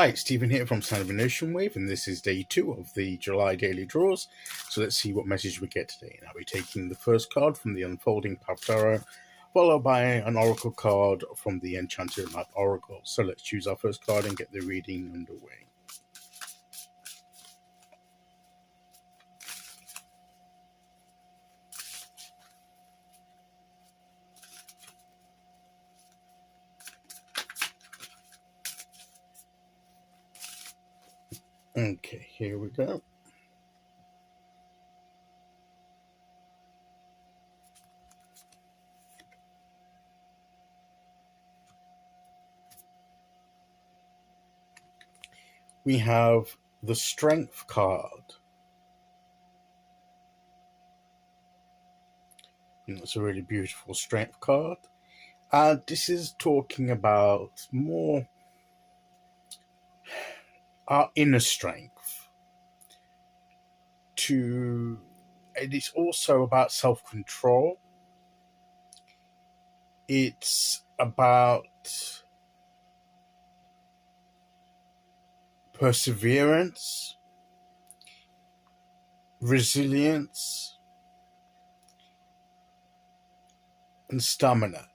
Hi, it's Stephen here from Sound of an Ocean Wave, and this is day 2 of the July daily draws. So let's see what message we get today. And I'll be taking the first card from the Unfolding Path Tarot, followed by an Oracle card from the Enchanted Map Oracle. So let's choose our first card and get the reading underway. Okay, here we go. We have the Strength card. And it's a really beautiful Strength card. And this is talking about more our inner strength. And it's also about self-control. It's about perseverance, resilience, and stamina.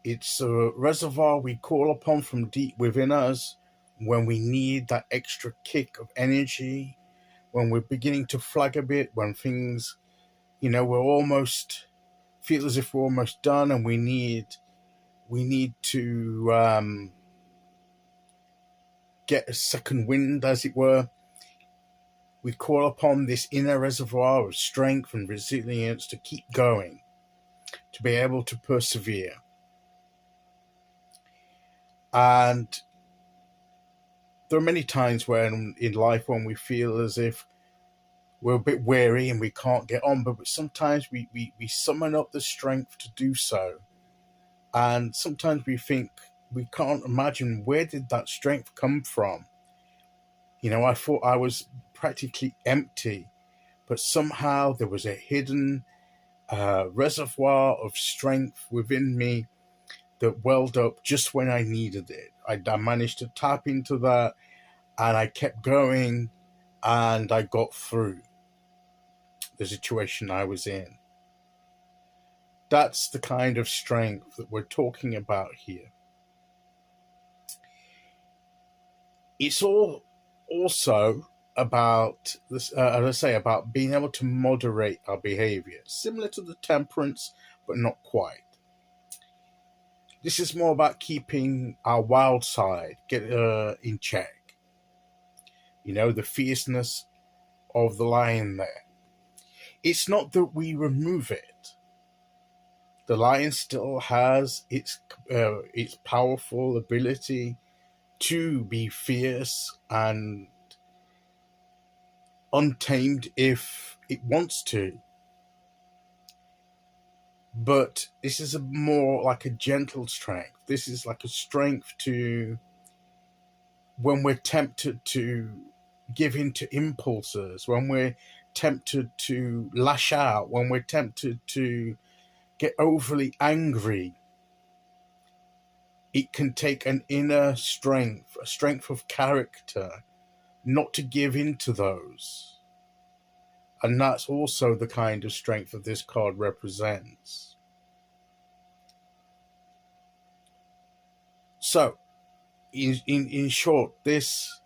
It's a reservoir we call upon from deep within us when we need that extra kick of energy, when we're beginning to flag a bit, when things, we're almost feel as if we're almost done, and we need to get a second wind, as it were. We call upon this inner reservoir of strength and resilience to keep going, to be able to persevere. And there are many times when in life when we feel as if we're a bit weary and we can't get on, but sometimes we summon up the strength to do so. And sometimes we think we can't imagine, where did that strength come from? I thought I was practically empty, but somehow there was a hidden reservoir of strength within me that welled up just when I needed it. I managed to tap into that, and I kept going, and I got through the situation I was in. That's the kind of strength that we're talking about here. It's all also about this, as I say, about being able to moderate our behavior, similar to the temperance, but not quite. This is more about keeping our wild side in check. The fierceness of the lion there. It's not that we remove it. The lion still has its powerful ability to be fierce and untamed if it wants to. But this is more like a gentle strength. This is like a strength to, when we're tempted to give in to impulses, when we're tempted to lash out, when we're tempted to get overly angry, it can take an inner strength, a strength of character, not to give in to those. And that's also the kind of strength that this card represents. So, in short, this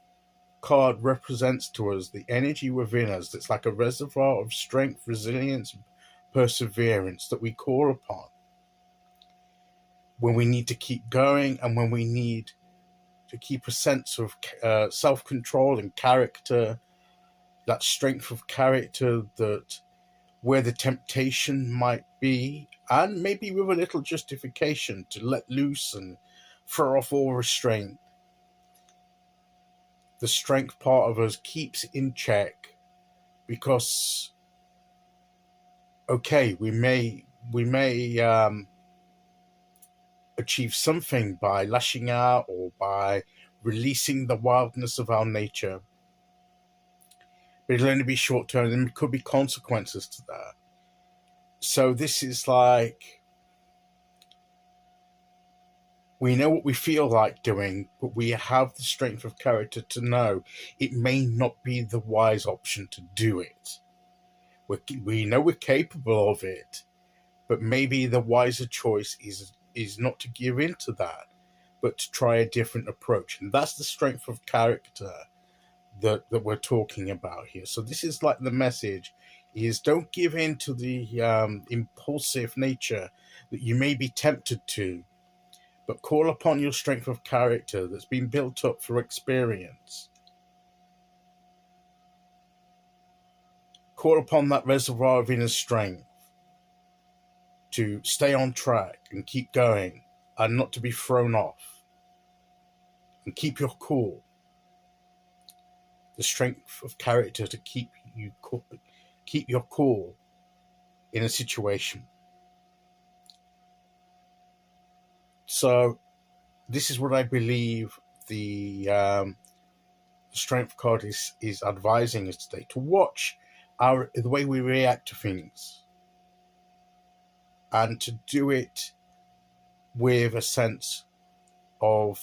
card represents to us the energy within us that's like a reservoir of strength, resilience, perseverance that we call upon when we need to keep going, and when we need to keep a sense of self-control and character, that strength of character, that where the temptation might be, and maybe with a little justification, to let loose and throw off all restraint. The strength part of us keeps in check, because okay, we may achieve something by lashing out or by releasing the wildness of our nature, but it'll only be short term, and there could be consequences to that. So this is like We know what we feel like doing, but we have the strength of character to know it may not be the wise option to do it. We know we're capable of it, but maybe the wiser choice is not to give in to that, but to try a different approach. And that's the strength of character that we're talking about here. So this is like the message is don't give in to the impulsive nature that you may be tempted to, but call upon your strength of character that's been built up through experience. Call upon that reservoir of inner strength to stay on track and keep going and not to be thrown off. And keep your cool. The strength of character to keep your cool in a situation. So this is what I believe the strength card is advising us today, to watch the way we react to things and to do it with a sense of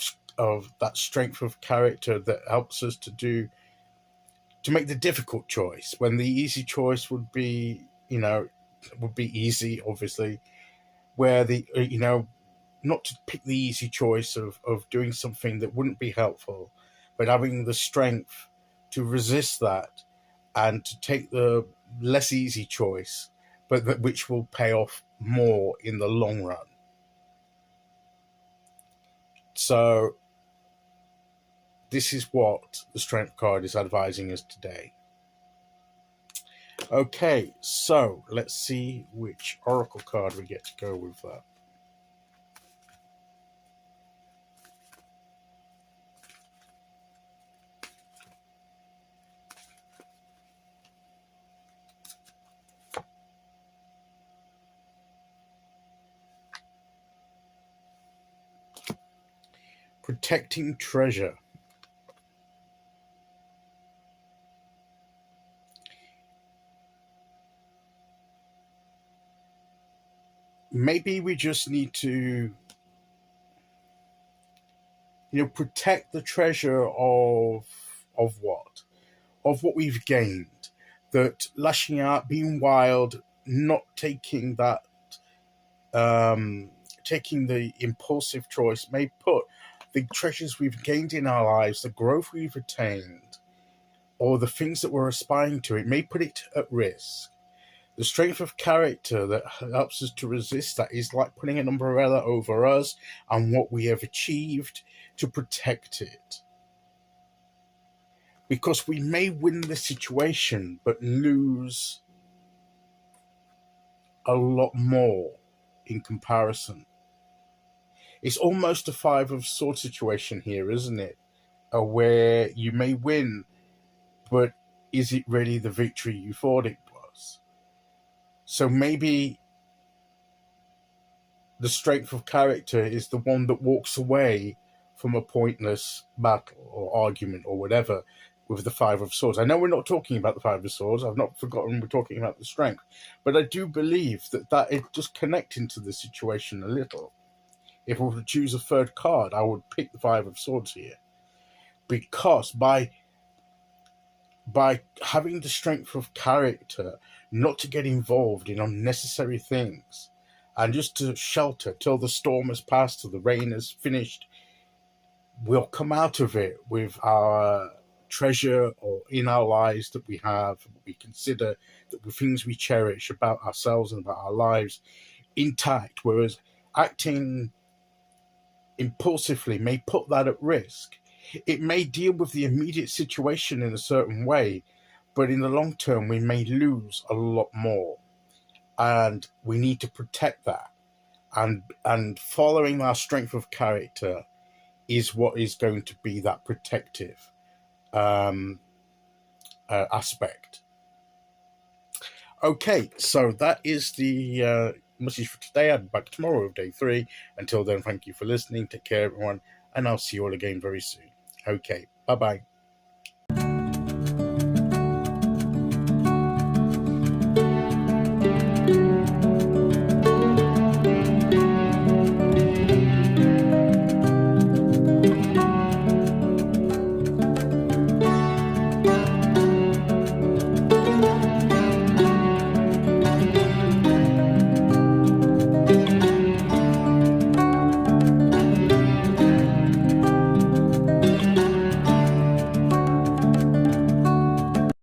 that strength of character that helps us to make the difficult choice when the easy choice would be easy, obviously, where not to pick the easy choice of doing something that wouldn't be helpful, but having the strength to resist that and to take the less easy choice, but which will pay off more in the long run. So this is what the strength card is advising us today. Okay, so let's see which oracle card we get to go with that. Protecting treasure. Maybe we just need to, protect the treasure of what? Of what we've gained. That lashing out, being wild, not taking that, taking the impulsive choice may put the treasures we've gained in our lives, the growth we've attained, or the things that we're aspiring to, it may put it at risk. The strength of character that helps us to resist that is like putting an umbrella over us and what we have achieved to protect it. Because we may win the situation, but lose a lot more in comparison. It's almost a Five of Swords situation here, isn't it? Where you may win, but is it really the victory you thought it was? So maybe the strength of character is the one that walks away from a pointless battle or argument or whatever with the Five of Swords. I know we're not talking about the Five of Swords. I've not forgotten we're talking about the strength. But I do believe that it just connecting to the situation a little. If I were to choose a third card, I would pick the Five of Swords here. Because by having the strength of character, not to get involved in unnecessary things, and just to shelter till the storm has passed, till the rain has finished, we'll come out of it with our treasure or in our lives that we have, we consider that the things we cherish about ourselves and about our lives intact, whereas acting impulsively may put that at risk. It may deal with the immediate situation in a certain way, but in the long term, we may lose a lot more. And we need to protect that. And following our strength of character is what is going to be that protective aspect. Okay, so that is the message for today. I'll be back tomorrow with day 3. Until then, thank you for listening. Take care, everyone, and I'll see you all again very soon. Okay, bye-bye.